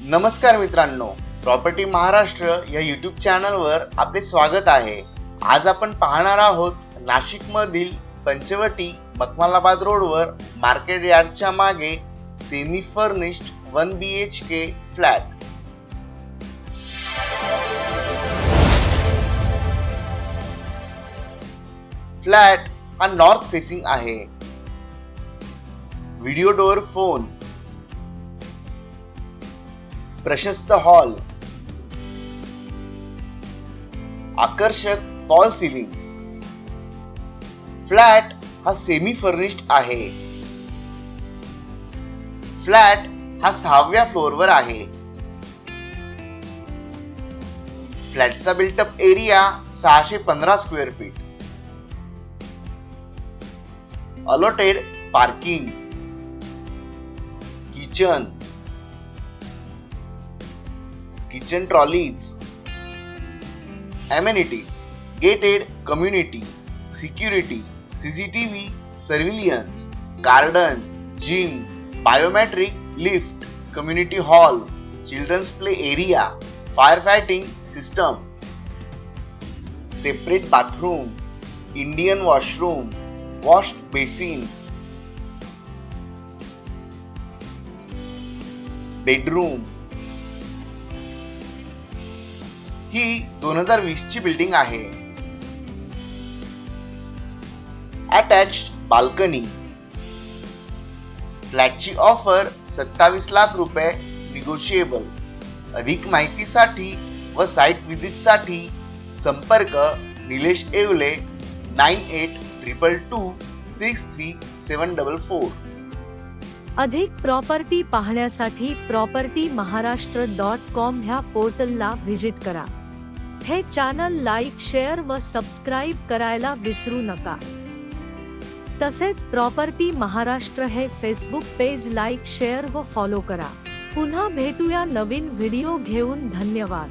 नमस्कार मित्रांनो, प्रॉपर्टी महाराष्ट्र या यूट्यूब चॅनलवर आपले स्वागत आहे। आज आपण पाहणार आहोत नाशिक मधील पंचवटी मखमलाबाद रोडवर मार्केट यार्डच्या मागे semi furnished 1 BHK flat. Flat हा नॉर्थ फेसिंग आहे। व्हिडिओ डोअर फोन, प्रशस्त हॉल, आकर्षक फॉल सीलिंग। फ्लॅट हा सेमी फर्निश्ड आहे। फ्लॅट हा 6व्या फ्लोअरवर आहे। फ्लॅटचा built up area 615 square feet. Allotted parking, kitchen trolleys, amenities, gated community, security, CCTV, surveillance, garden, gym, biometric lift, community hall, children's play area, firefighting system, separate bathroom, Indian washroom, wash basin, bedroom। ही 2020 ची building आहे। Attached balcony. फ्लॅटची offer 27 lakh रुपये negotiable. अधिक माहितीसाठी व site visit साठी संपर्क निलेश येवले 9822263744। अधिक प्रॉपर्टी पाहण्यासाठी propertymaharaष्ट्र.com ह्या पोर्टलला व्हिजिट करा। हे चॅनल लाईक, शेअर व सबस्क्राईब करायला विसरू नका। तसेच प्रॉपर्टी महाराष्ट्र हे फेसबुक पेज लाईक, शेअर व फॉलो करा। पुन्हा भेटूया नवीन व्हिडिओ घेऊन। धन्यवाद।